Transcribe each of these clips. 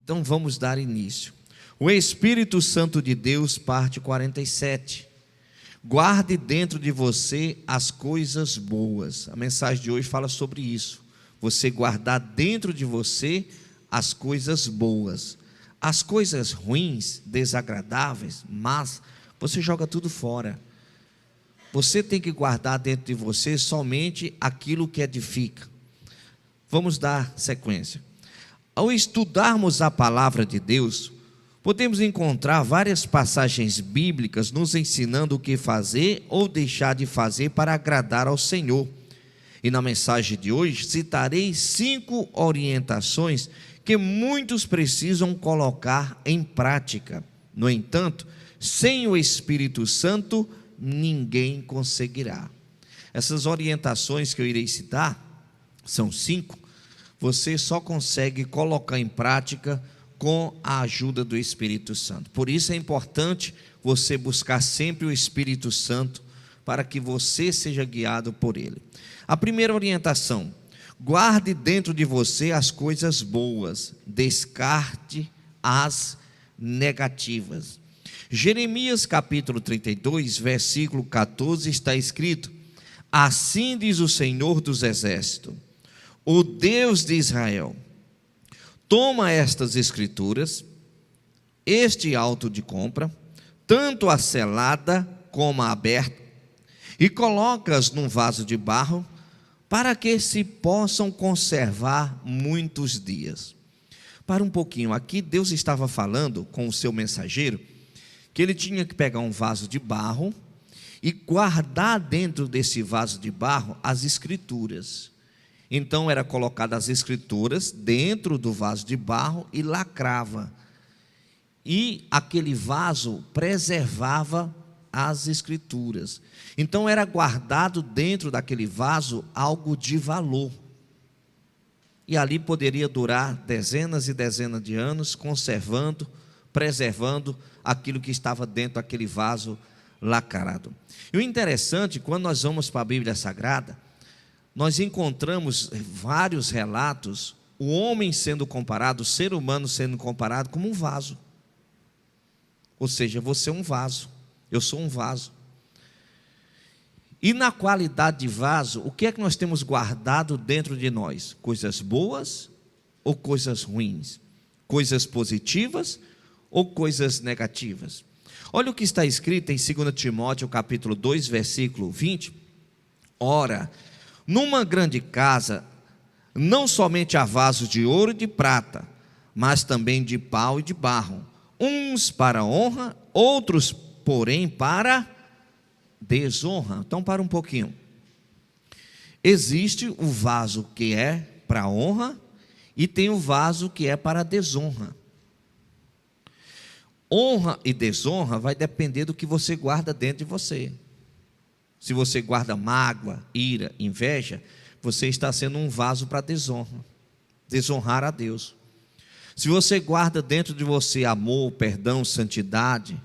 Então vamos dar início. O Espírito Santo de Deus, parte 47. Guarde dentro de você as coisas boas. A mensagem de hoje fala sobre isso. Você guardar dentro de você as coisas boas. As coisas ruins, desagradáveis, mas você joga tudo fora. Você tem que guardar dentro de você somente aquilo que edifica. Vamos dar sequência. Ao estudarmos a palavra de Deus, podemos encontrar várias passagens bíblicas nos ensinando o que fazer ou deixar de fazer para agradar ao Senhor. E na mensagem de hoje citarei 5 orientações que muitos precisam colocar em prática. No entanto, sem o Espírito Santo, ninguém conseguirá. Essas orientações que eu irei citar, são 5, você só consegue colocar em prática com a ajuda do Espírito Santo. Por isso é importante você buscar sempre o Espírito Santo, para que você seja guiado por ele. A primeira orientação: guarde dentro de você as coisas boas, descarte as negativas. Jeremias capítulo 32, versículo 14 está escrito: assim diz o Senhor dos Exércitos, o Deus de Israel: toma estas escrituras, este auto de compra, tanto a selada como a aberta, e coloca-as num vaso de barro, para que se possam conservar muitos dias. Para um pouquinho, aqui Deus estava falando com o seu mensageiro, que ele tinha que pegar um vaso de barro, e guardar dentro desse vaso de barro as escrituras. Então era colocado as escrituras dentro do vaso de barro e lacrava. E aquele vaso preservava as escrituras. Então era guardado dentro daquele vaso algo de valor. E ali poderia durar dezenas e dezenas de anos, conservando, preservando aquilo que estava dentro daquele vaso lacrado. E o interessante, quando nós vamos para a Bíblia Sagrada, nós encontramos vários relatos, o homem sendo comparado, o ser humano sendo comparado como um vaso. Ou seja, você é um vaso, eu sou um vaso. E na qualidade de vaso, o que é que nós temos guardado dentro de nós? Coisas boas ou coisas ruins? Coisas positivas ou coisas negativas? Olha o que está escrito em 2 Timóteo capítulo 2, versículo 20. Ora, numa grande casa, não somente há vasos de ouro e de prata, mas também de pau e de barro, uns para honra, outros, porém, para desonra. Então, para um pouquinho. Existe o vaso que é para honra e tem o vaso que é para desonra. Honra e desonra vai depender do que você guarda dentro de você. Se você guarda mágoa, ira, inveja, você está sendo um vaso para desonra, desonrar a Deus. Se você guarda dentro de você amor, perdão, santidade,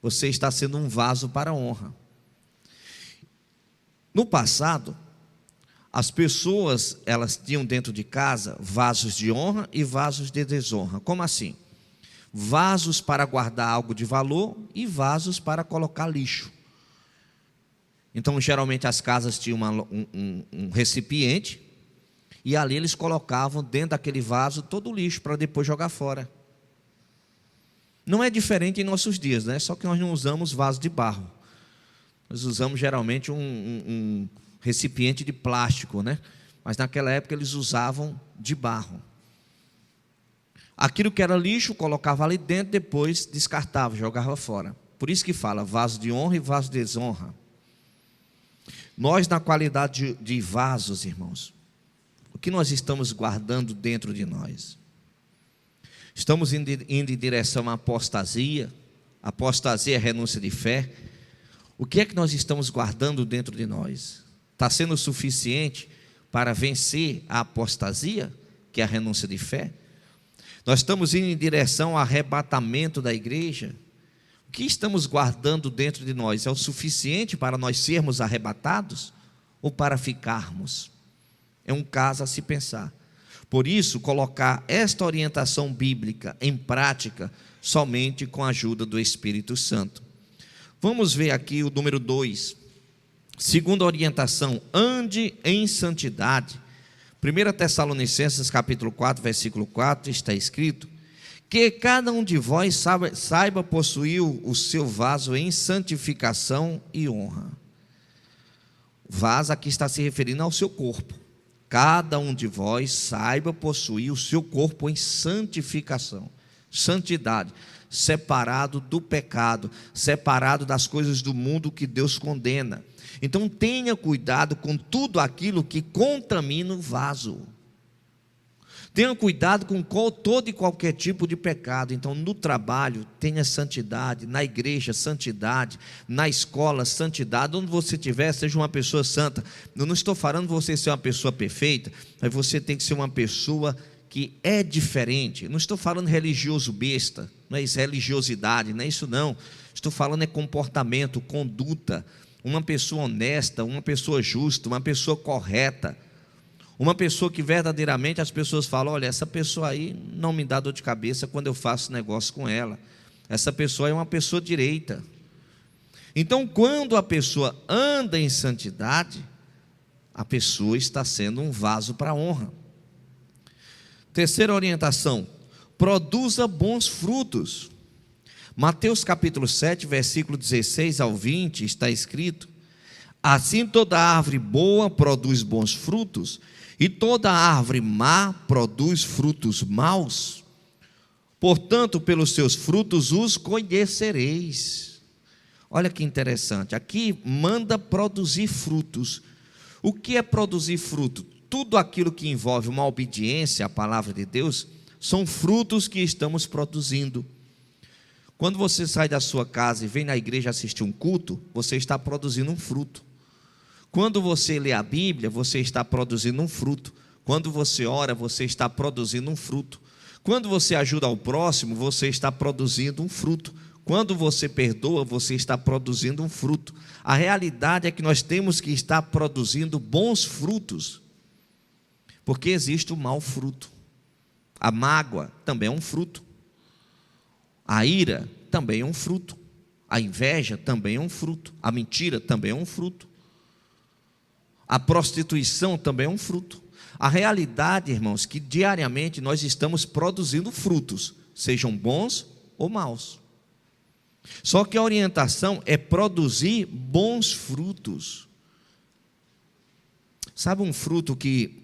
você está sendo um vaso para honra. No passado, as pessoas, elas tinham dentro de casa vasos de honra e vasos de desonra. Como assim? Vasos para guardar algo de valor e vasos para colocar lixo. Então, geralmente as casas tinham um recipiente, e ali eles colocavam dentro daquele vaso todo o lixo para depois jogar fora. Não é diferente em nossos dias, né? Só que nós não usamos vaso de barro. Nós usamos geralmente um recipiente de plástico, né? Mas naquela época eles usavam de barro. Aquilo que era lixo, colocava ali dentro, depois descartava, jogava fora. Por isso que fala vaso de honra e vaso de desonra. Nós, na qualidade de vasos, irmãos, o que nós estamos guardando dentro de nós? Estamos indo em direção à apostasia. Apostasia é renúncia de fé. O que é que nós estamos guardando dentro de nós? Está sendo suficiente para vencer a apostasia, que é a renúncia de fé? Nós estamos indo em direção ao arrebatamento da igreja. O que estamos guardando dentro de nós é o suficiente para nós sermos arrebatados ou para ficarmos? É um caso a se pensar. Por isso, colocar esta orientação bíblica em prática somente com a ajuda do Espírito Santo. Vamos ver aqui o número 2. Segunda orientação: ande em santidade. 1 Tessalonicenses capítulo 4, versículo 4, está escrito: que cada um de vós saiba possuir o seu vaso em santificação e honra. Vaso aqui está se referindo ao seu corpo. Cada um de vós saiba possuir o seu corpo em santificação, santidade, separado do pecado, separado das coisas do mundo que Deus condena. Então tenha cuidado com tudo aquilo que contamina o vaso. Tenha cuidado com todo e qualquer tipo de pecado. Então, no trabalho, tenha santidade. Na igreja, santidade. Na escola, santidade. Onde você estiver, seja uma pessoa santa. Eu não estou falando você ser uma pessoa perfeita, mas você tem que ser uma pessoa que é diferente. Não estou falando religioso besta, não é isso, religiosidade, não é isso não. Estou falando é comportamento, conduta. Uma pessoa honesta, uma pessoa justa, uma pessoa correta. Uma pessoa que verdadeiramente as pessoas falam: olha, essa pessoa aí não me dá dor de cabeça quando eu faço negócio com ela. Essa pessoa é uma pessoa direita. Então, quando a pessoa anda em santidade, a pessoa está sendo um vaso para a honra. Terceira orientação: produza bons frutos. Mateus capítulo 7, versículo 16 ao 20, está escrito: assim toda árvore boa produz bons frutos, e toda árvore má produz frutos maus. Portanto, pelos seus frutos os conhecereis. Olha que interessante, aqui manda produzir frutos. O que é produzir fruto? Tudo aquilo que envolve uma obediência à palavra de Deus são frutos que estamos produzindo. Quando você sai da sua casa e vem na igreja assistir um culto, você está produzindo um fruto. Quando você lê a Bíblia, você está produzindo um fruto. Quando você ora, você está produzindo um fruto. Quando você ajuda ao próximo, você está produzindo um fruto. Quando você perdoa, você está produzindo um fruto. A realidade é que nós temos que estar produzindo bons frutos, porque existe o mau fruto. A mágoa também é um fruto. A ira também é um fruto. A inveja também é um fruto. A mentira também é um fruto. A prostituição também é um fruto. A realidade, irmãos, que diariamente nós estamos produzindo frutos, sejam bons ou maus. Só que a orientação é produzir bons frutos. Sabe um fruto que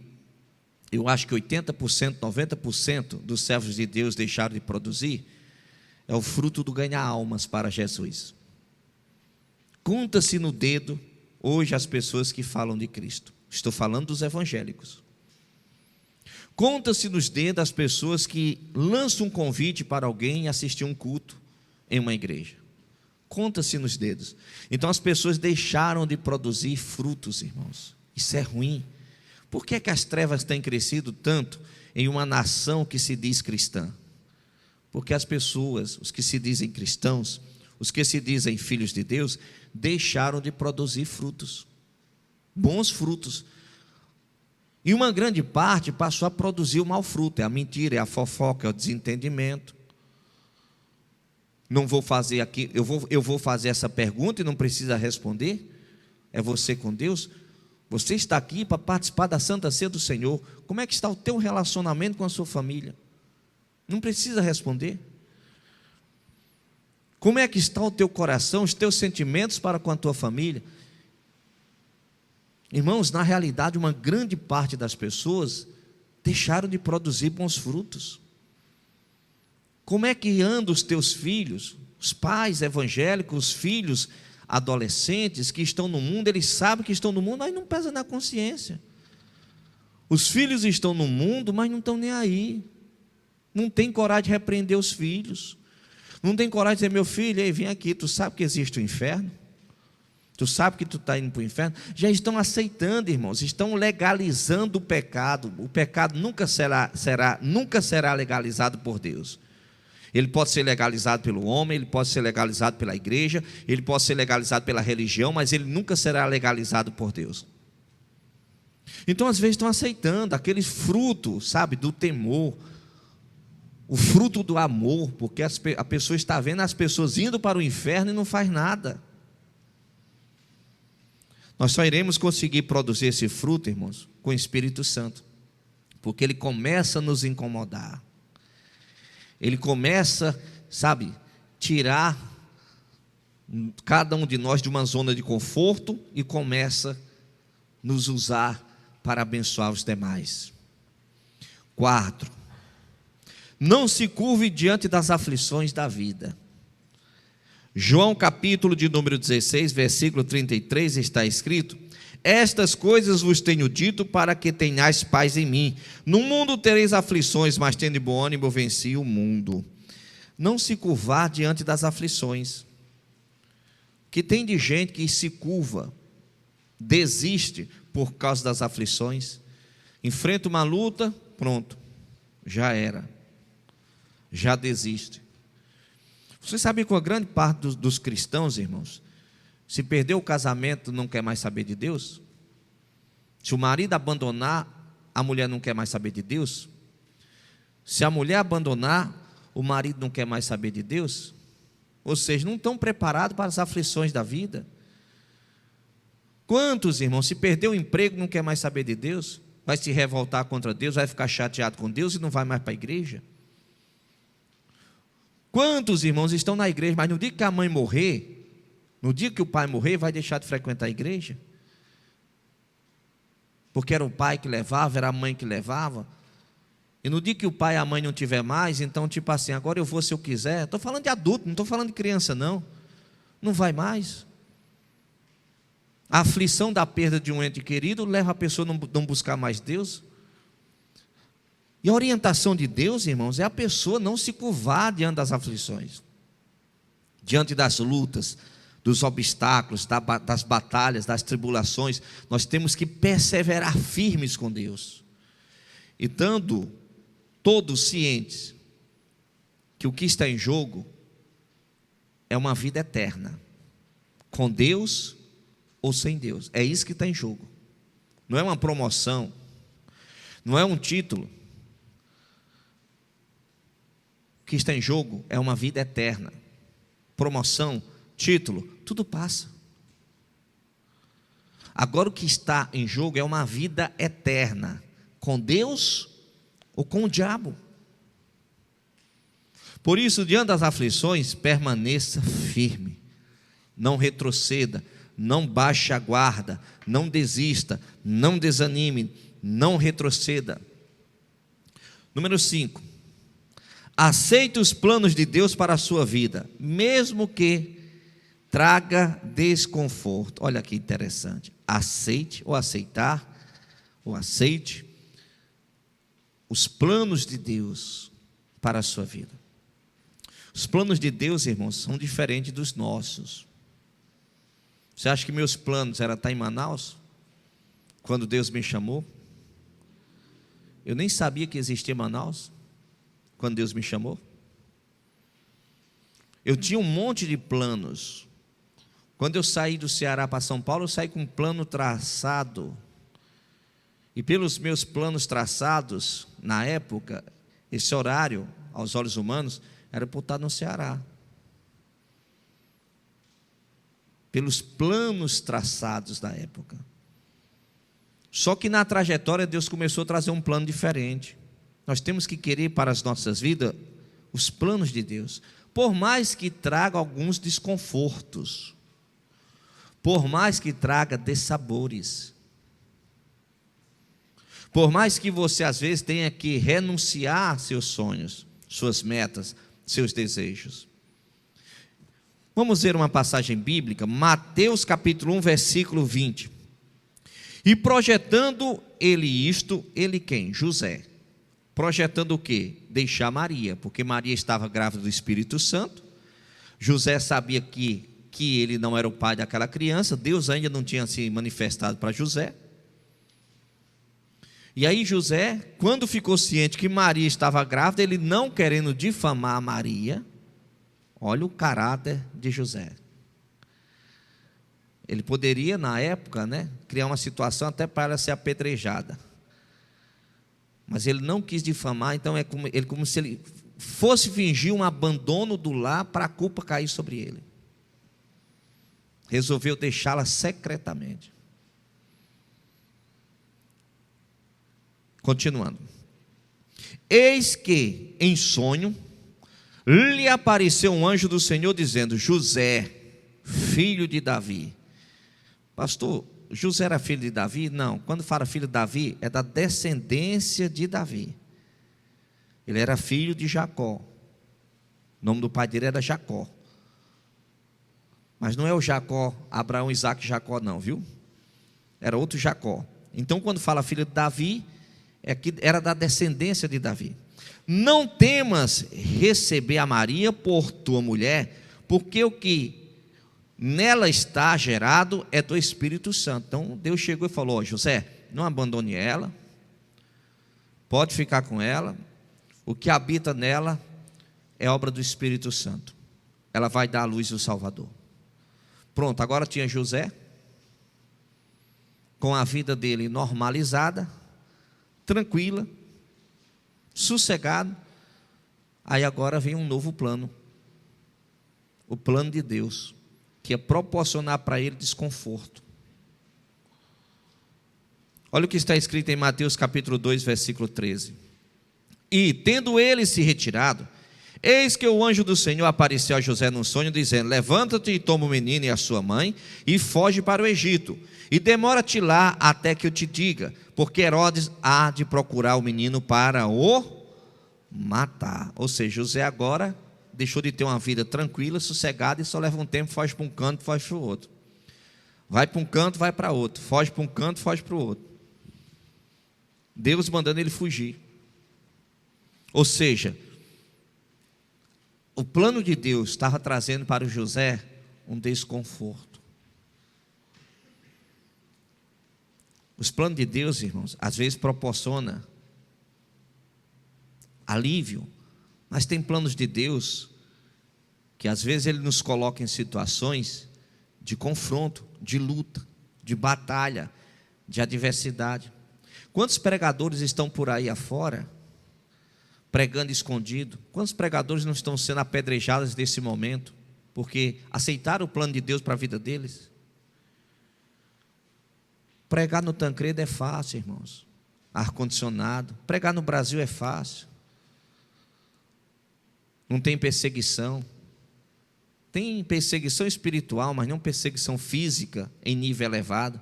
eu acho que 80%, 90% dos servos de Deus deixaram de produzir? É o fruto do ganhar almas para Jesus. Conta-se no dedo hoje as pessoas que falam de Cristo. Estou falando dos evangélicos. Conta-se nos dedos as pessoas que lançam um convite para alguém assistir um culto em uma igreja. Conta-se nos dedos. Então as pessoas deixaram de produzir frutos, irmãos. Isso é ruim. Por que as trevas têm crescido tanto em uma nação que se diz cristã? Porque as pessoas, os que se dizem cristãos, os que se dizem filhos de Deus, deixaram de produzir frutos, bons frutos. E uma grande parte passou a produzir o mau fruto, é a mentira, é a fofoca, é o desentendimento. Não vou fazer aqui, eu vou fazer essa pergunta e não precisa responder. É você com Deus. Você está aqui para participar da Santa Ceia do Senhor. Como é que está o teu relacionamento com a sua família? Não precisa responder. Como é que está o teu coração, os teus sentimentos para com a tua família? Irmãos, na realidade, uma grande parte das pessoas deixaram de produzir bons frutos. Como é que andam os teus filhos, os pais evangélicos, os filhos adolescentes que estão no mundo? Eles sabem que estão no mundo, mas não pesa na consciência. Os filhos estão no mundo, mas não estão nem aí. Não tem coragem de repreender os filhos. Não tem coragem de dizer: meu filho, ei, vem aqui, tu sabe que existe o inferno? Tu sabe que tu está indo para o inferno? Já estão aceitando, irmãos, estão legalizando o pecado. O pecado nunca será legalizado por Deus. Ele pode ser legalizado pelo homem, ele pode ser legalizado pela igreja, ele pode ser legalizado pela religião, mas ele nunca será legalizado por Deus. Então, às vezes, estão aceitando aquele fruto, sabe, do temor, o fruto do amor, porque a pessoa está vendo as pessoas indo para o inferno e não faz nada. Nós só iremos conseguir produzir esse fruto, irmãos, com o Espírito Santo, porque ele começa a nos incomodar, ele começa, sabe, tirar cada um de nós de uma zona de conforto e começa a nos usar para abençoar os demais. 4. Não se curve diante das aflições da vida. João capítulo de número 16, versículo 33, está escrito: estas coisas vos tenho dito para que tenhais paz em mim. No mundo tereis aflições, mas tende bom ânimo, venci o mundo. Não se curvar diante das aflições. Que tem de gente que se curva, desiste por causa das aflições, enfrenta uma luta, pronto, já era, já desiste. Você sabe que a grande parte dos cristãos, irmãos, se perdeu o casamento, não quer mais saber de Deus? Se o marido abandonar, a mulher não quer mais saber de Deus? Se a mulher abandonar, o marido não quer mais saber de Deus? Ou seja, não estão preparados para as aflições da vida. Quantos, irmãos, se perdeu o emprego, não quer mais saber de Deus? Vai se revoltar contra Deus, vai ficar chateado com Deus e não vai mais para a igreja? Quantos, irmãos, estão na igreja, mas no dia que a mãe morrer, no dia que o pai morrer, vai deixar de frequentar a igreja? Porque era o pai que levava, era a mãe que levava. E no dia que o pai e a mãe não tiver mais, então tipo assim, agora eu vou se eu quiser. Estou falando de adulto, não estou falando de criança não. Não vai mais. A aflição da perda de um ente querido leva a pessoa a não buscar mais Deus. E a orientação de Deus, irmãos, é a pessoa não se curvar diante das aflições, diante das lutas, dos obstáculos, das batalhas, das tribulações. Nós temos que perseverar firmes com Deus, e estando todos cientes que o que está em jogo é uma vida eterna, com Deus ou sem Deus. É isso que está em jogo. Não é uma promoção, não é um título. O que está em jogo é uma vida eterna. Promoção, título, tudo passa. Agora o que está em jogo é uma vida eterna, com Deus ou com o diabo. Por isso, diante das aflições, permaneça firme, não retroceda, não baixe a guarda, não desista, não desanime, não retroceda. Número 5. Aceite os planos de Deus para a sua vida, mesmo que traga desconforto. Olha que interessante. Aceite ou aceitar, ou aceite os planos de Deus para a sua vida. Os planos de Deus, irmãos, são diferentes dos nossos. Você acha que meus planos eram estar em Manaus, quando Deus me chamou? Eu nem sabia que existia Manaus, quando Deus me chamou. Eu tinha um monte de planos. Quando eu saí do Ceará para São Paulo, eu saí com um plano traçado. E pelos meus planos traçados, na época, esse horário, aos olhos humanos, era para estar no Ceará. Pelos planos traçados da época. Só que na trajetória Deus começou a trazer um plano diferente. Nós temos que querer para as nossas vidas os planos de Deus, por mais que traga alguns desconfortos, por mais que traga dessabores, por mais que você às vezes tenha que renunciar a seus sonhos, suas metas, seus desejos. Vamos ver uma passagem bíblica, Mateus capítulo 1, versículo 20. E projetando ele isto, ele quem? José. Projetando o quê? Deixar Maria, porque Maria estava grávida do Espírito Santo. José sabia que ele não era o pai daquela criança, Deus ainda não tinha se manifestado para José. E aí José, quando ficou ciente que Maria estava grávida, ele não querendo difamar Maria, olha o caráter de José. Ele poderia, na época, né, criar uma situação até para ela ser apedrejada. Mas ele não quis difamar, então como se ele fosse fingir um abandono do lar para a culpa cair sobre ele. Resolveu deixá-la secretamente. Continuando. Eis que, em sonho, lhe apareceu um anjo do Senhor dizendo: José, filho de Davi. Pastor, José era filho de Davi? Não, quando fala filho de Davi, é da descendência de Davi. Ele era filho de Jacó. O nome do pai dele era Jacó. Mas não é o Jacó, Abraão, Isaac e Jacó não, viu? Era outro Jacó. Então quando fala filho de Davi, é que era da descendência de Davi. Não temas receber a Maria por tua mulher, porque o que nela está gerado é do Espírito Santo. Então Deus chegou e falou: José, não abandone ela, pode ficar com ela, o que habita nela é obra do Espírito Santo, ela vai dar à luz o Salvador. Pronto, agora tinha José, com a vida dele normalizada, tranquila, sossegado. Aí agora vem um novo plano, o plano de Deus, que é proporcionar para ele desconforto. Olha o que está escrito em Mateus capítulo 2, versículo 13. E tendo ele se retirado, eis que o anjo do Senhor apareceu a José num sonho, dizendo: levanta-te e toma o menino e a sua mãe, e foge para o Egito, e demora-te lá até que eu te diga, porque Herodes há de procurar o menino para o matar. Ou seja, José agora deixou de ter uma vida tranquila, sossegada, e só leva um tempo, foge para um canto, foge para o outro. Vai para um canto, vai para outro. Foge para um canto, foge para o outro. Deus mandando ele fugir. Ou seja, o plano de Deus estava trazendo para o José um desconforto. Os planos de Deus, irmãos, às vezes proporciona alívio, mas tem planos de Deus que às vezes Ele nos coloca em situações de confronto, de luta, de batalha, de adversidade. Quantos pregadores estão por aí afora, pregando escondido? Quantos pregadores não estão sendo apedrejados nesse momento, porque aceitaram o plano de Deus para a vida deles? Pregar no Tancredo é fácil, irmãos, ar-condicionado. Pregar no Brasil é fácil, não tem perseguição. Tem perseguição espiritual, mas não perseguição física em nível elevado.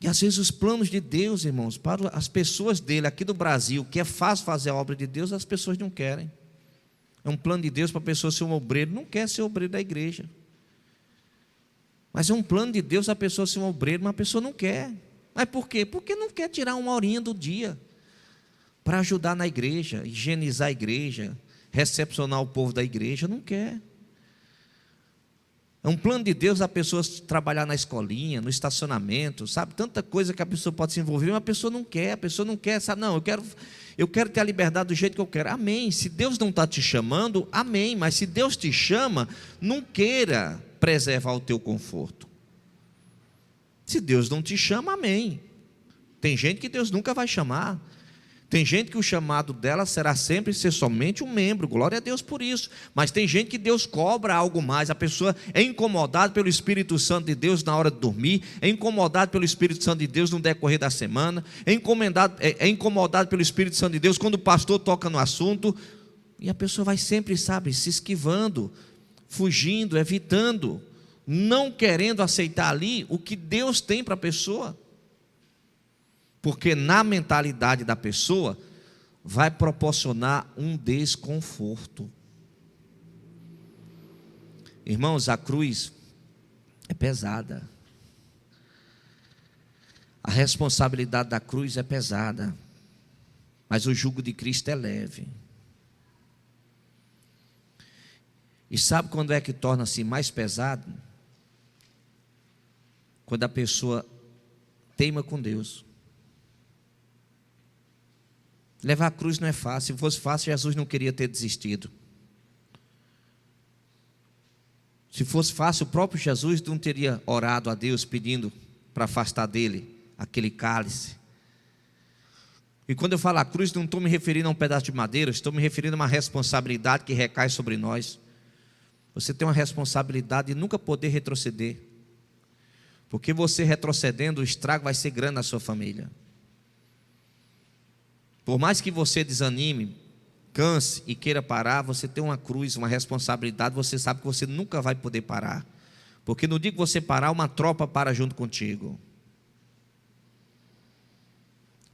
E às vezes os planos de Deus, irmãos, para as pessoas dele aqui do Brasil, que é fácil fazer a obra de Deus, as pessoas não querem. É um plano de Deus para a pessoa ser um obreiro, não quer ser obreiro da igreja. Mas é um plano de Deus a pessoa ser um obreiro, mas a pessoa não quer. Mas por quê? Porque não quer tirar uma horinha do dia para ajudar na igreja, higienizar a igreja, recepcionar o povo da igreja, não quer. É um plano de Deus a pessoa trabalhar na escolinha, no estacionamento, sabe? Tanta coisa que a pessoa pode se envolver, mas a pessoa não quer, sabe? Não, eu quero ter a liberdade do jeito que eu quero. Amém. Se Deus não está te chamando, amém. Mas se Deus te chama, não queira preservar o teu conforto. Se Deus não te chama, amém. Tem gente que Deus nunca vai chamar. Tem gente que o chamado dela será sempre ser somente um membro, glória a Deus por isso. Mas tem gente que Deus cobra algo mais. A pessoa é incomodada pelo Espírito Santo de Deus na hora de dormir, é incomodada pelo Espírito Santo de Deus no decorrer da semana, é incomodado pelo Espírito Santo de Deus quando o pastor toca no assunto, e a pessoa vai sempre, sabe, se esquivando, fugindo, evitando, não querendo aceitar ali o que Deus tem para a pessoa. Porque na mentalidade da pessoa vai proporcionar um desconforto. Irmãos, a cruz é pesada. A responsabilidade da cruz é pesada, mas o jugo de Cristo é leve. E sabe quando é que torna-se mais pesado? Quando a pessoa teima com Deus. Levar a cruz não é fácil. Se fosse fácil, Jesus não queria ter desistido. Se fosse fácil, o próprio Jesus não teria orado a Deus pedindo para afastar dele aquele cálice. E quando eu falo a cruz, não estou me referindo a um pedaço de madeira, estou me referindo a uma responsabilidade que recai sobre nós. Você tem uma responsabilidade de nunca poder retroceder, porque você retrocedendo, o estrago vai ser grande na sua família. Por mais que você desanime, canse e queira parar, você tem uma cruz, uma responsabilidade. Você sabe que você nunca vai poder parar, porque no dia que você parar, uma tropa para junto contigo.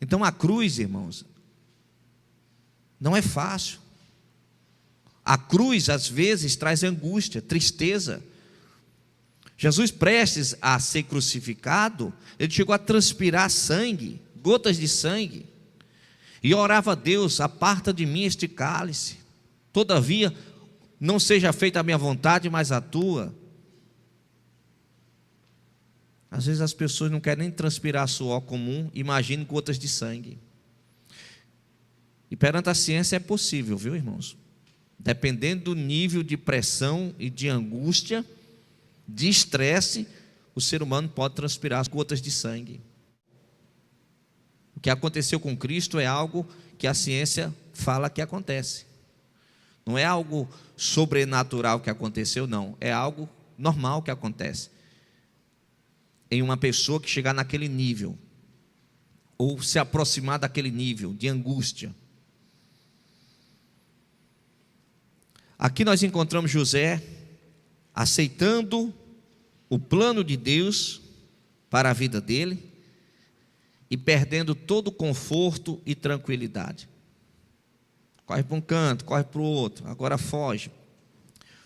Então a cruz, irmãos, não é fácil. A cruz às vezes traz angústia, tristeza. Jesus, prestes a ser crucificado, ele chegou a transpirar sangue, gotas de sangue, e orava a Deus: aparta de mim este cálice, todavia não seja feita a minha vontade, mas a tua. Às vezes as pessoas não querem nem transpirar suor comum, imagine gotas de sangue. E perante a ciência é possível, viu, irmãos? Dependendo do nível de pressão e de angústia, de estresse, o ser humano pode transpirar as gotas de sangue. O que aconteceu com Cristo é algo que a ciência fala que acontece. Não é algo sobrenatural que aconteceu, não. É algo normal que acontece em uma pessoa que chegar naquele nível, ou se aproximar daquele nível de angústia. Aqui nós encontramos José aceitando o plano de Deus para a vida dele e perdendo todo o conforto e tranquilidade. Corre para um canto, corre para o outro, agora foge.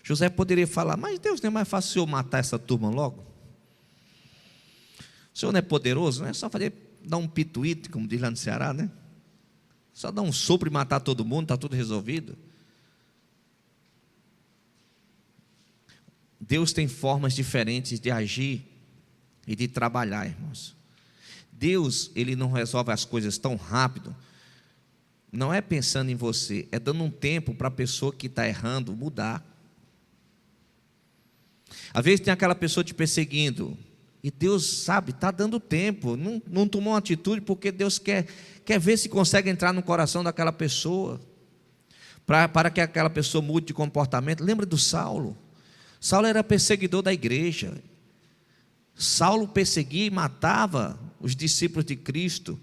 José poderia falar: mas Deus, não é mais fácil o senhor matar essa turma logo? O senhor não é poderoso, não é só dar um pituíte, como diz lá no Ceará, né? Só dar um sopro e matar todo mundo, está tudo resolvido. Deus tem formas diferentes de agir e de trabalhar, irmãos. Deus, ele não resolve as coisas tão rápido. Não é pensando em você, é dando um tempo para a pessoa que está errando mudar. Às vezes tem aquela pessoa te perseguindo, e Deus sabe, está dando tempo, não tomou uma atitude, porque Deus quer ver se consegue entrar no coração daquela pessoa, para que aquela pessoa mude de comportamento. Lembra do Saulo? Saulo era perseguidor da igreja. Saulo perseguia e matava os discípulos de Cristo.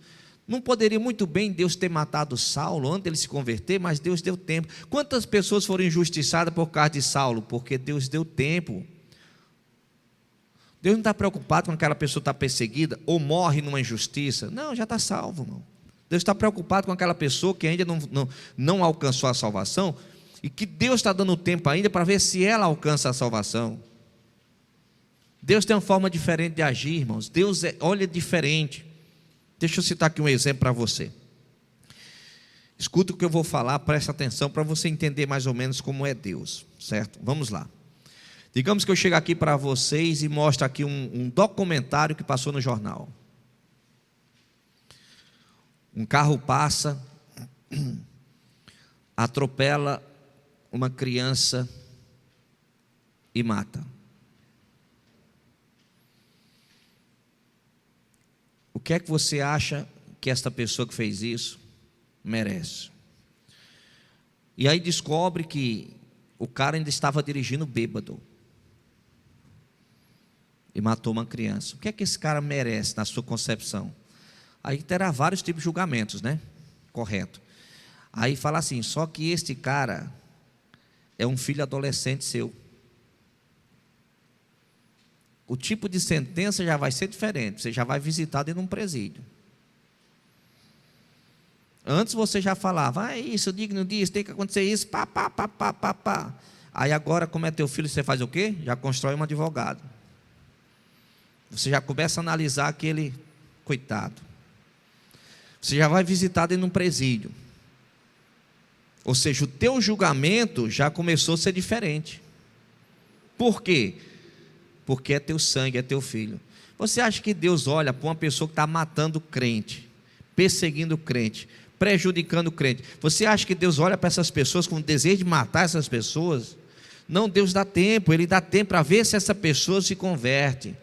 Não poderia muito bem Deus ter matado Saulo antes de ele se converter, mas Deus deu tempo. Quantas pessoas foram injustiçadas por causa de Saulo? Porque Deus deu tempo. Deus não está preocupado com aquela pessoa estar perseguida ou morre numa injustiça. Não, já está salvo, irmão. Deus está preocupado com aquela pessoa que ainda não alcançou a salvação, e que Deus está dando tempo ainda para ver se ela alcança a salvação. Deus tem uma forma diferente de agir, irmãos. Deus olha diferente. Deixa eu citar aqui um exemplo para você. Escuta o que eu vou falar, presta atenção para você entender mais ou menos como é Deus, certo? Vamos lá. Digamos que eu chego aqui para vocês e mostro aqui um documentário que passou no jornal. Um carro passa, atropela uma criança e mata. O que é que você acha que esta pessoa que fez isso merece? E aí descobre que o cara ainda estava dirigindo bêbado e matou uma criança. O que é que esse cara merece na sua concepção? Aí terá vários tipos de julgamentos, né? Correto. Aí fala assim: só que este cara é um filho adolescente seu. O tipo de sentença já vai ser diferente. Você já vai visitar dentro de um presídio. Antes você já falava: é isso, digno disso, tem que acontecer isso, pá, pá, pá, pá, pá, pá. Aí agora, como é teu filho, você faz o quê? Já constrói um advogado. Você já começa a analisar aquele coitado. Você já vai visitar dentro de um presídio. Ou seja, o teu julgamento já começou a ser diferente. Por quê? Porque é teu sangue, é teu filho. Você acha que Deus olha para uma pessoa que está matando crente, perseguindo crente, prejudicando crente? Você acha que Deus olha para essas pessoas com desejo de matar essas pessoas? Não, Deus dá tempo, Ele dá tempo para ver se essa pessoa se converte.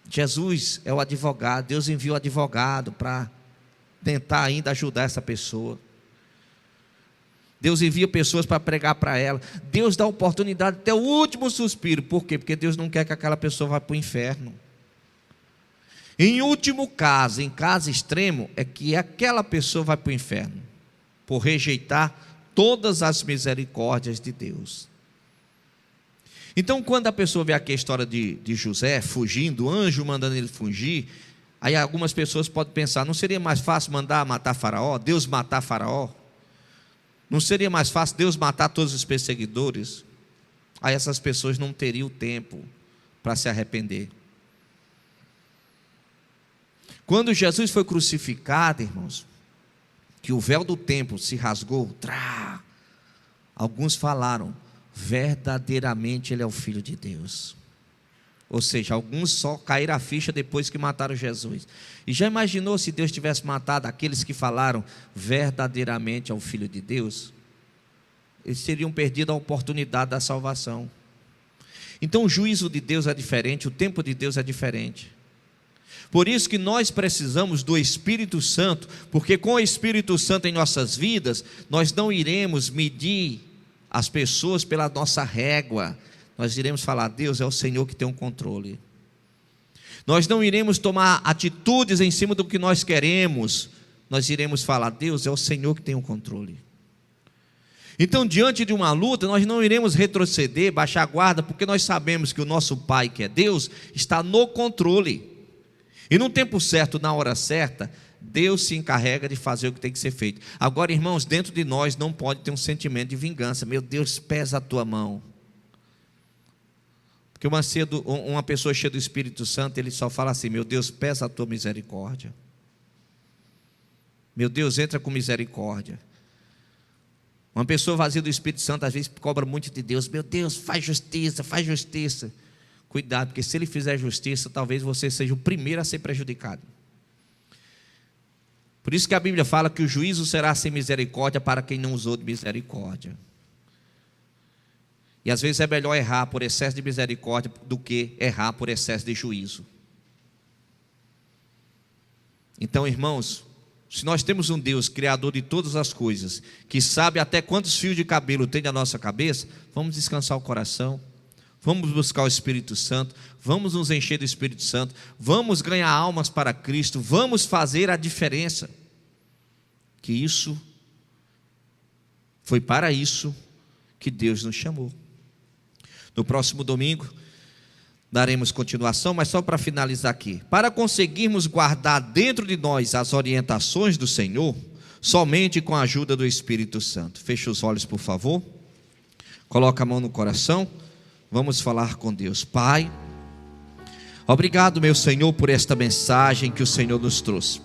Jesus é o advogado, Deus envia o advogado para tentar ainda ajudar essa pessoa. Deus envia pessoas para pregar para ela. Deus dá oportunidade até o último suspiro. Por quê? Porque Deus não quer que aquela pessoa vá para o inferno. Em último caso, em caso extremo, é que aquela pessoa vai para o inferno, por rejeitar todas as misericórdias de Deus. Então, quando a pessoa vê aqui a história de José fugindo, o anjo mandando ele fugir, aí algumas pessoas podem pensar, não seria mais fácil mandar matar Faraó, Deus matar Faraó? Não seria mais fácil Deus matar todos os perseguidores? Aí essas pessoas não teriam tempo para se arrepender. Quando Jesus foi crucificado, irmãos, que o véu do templo se rasgou, alguns falaram, verdadeiramente Ele é o Filho de Deus. Ou seja, alguns só caíram a ficha depois que mataram Jesus. E já imaginou se Deus tivesse matado aqueles que falaram verdadeiramente ao Filho de Deus? Eles teriam perdido a oportunidade da salvação. Então o juízo de Deus é diferente, o tempo de Deus é diferente. Por isso que nós precisamos do Espírito Santo, porque com o Espírito Santo em nossas vidas, nós não iremos medir as pessoas pela nossa régua. Nós iremos falar, Deus é o Senhor que tem o controle. Nós não iremos tomar atitudes em cima do que nós queremos. Nós iremos falar, Deus é o Senhor que tem o controle. Então, diante de uma luta, nós não iremos retroceder, baixar a guarda, porque nós sabemos que o nosso Pai, que é Deus, está no controle. E no tempo certo, na hora certa, Deus se encarrega de fazer o que tem que ser feito. Agora, irmãos, dentro de nós não pode ter um sentimento de vingança. Meu Deus, pesa a tua mão. Porque uma pessoa cheia do Espírito Santo, ele só fala assim, meu Deus, pesa a tua misericórdia. Meu Deus, entra com misericórdia. Uma pessoa vazia do Espírito Santo, às vezes cobra muito de Deus. Meu Deus, faz justiça, faz justiça. Cuidado, porque se Ele fizer justiça, talvez você seja o primeiro a ser prejudicado. Por isso que a Bíblia fala que o juízo será sem misericórdia para quem não usou de misericórdia. E às vezes é melhor errar por excesso de misericórdia do que errar por excesso de juízo. Então, irmãos, se nós temos um Deus criador de todas as coisas, que sabe até quantos fios de cabelo tem na nossa cabeça, vamos descansar o coração, vamos buscar o Espírito Santo, vamos nos encher do Espírito Santo, vamos ganhar almas para Cristo, vamos fazer a diferença. Que isso foi para isso que Deus nos chamou. No próximo domingo daremos continuação, mas só para finalizar aqui, para conseguirmos guardar dentro de nós as orientações do Senhor, somente com a ajuda do Espírito Santo. Feche os olhos, por favor, coloca a mão no coração, vamos falar com Deus. Pai, obrigado, meu Senhor, por esta mensagem que o Senhor nos trouxe.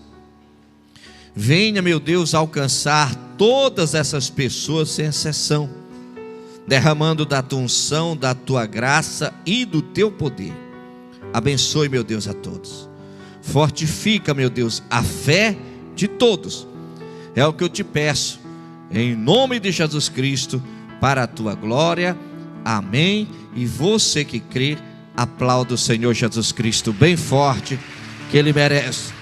Venha, meu Deus, alcançar todas essas pessoas sem exceção, derramando da tua unção, da tua graça e do teu poder. Abençoe, meu Deus, a todos. Fortifica, meu Deus, a fé de todos. É o que eu te peço, em nome de Jesus Cristo, para a tua glória. Amém. E você que crê, aplauda o Senhor Jesus Cristo bem forte, que Ele merece.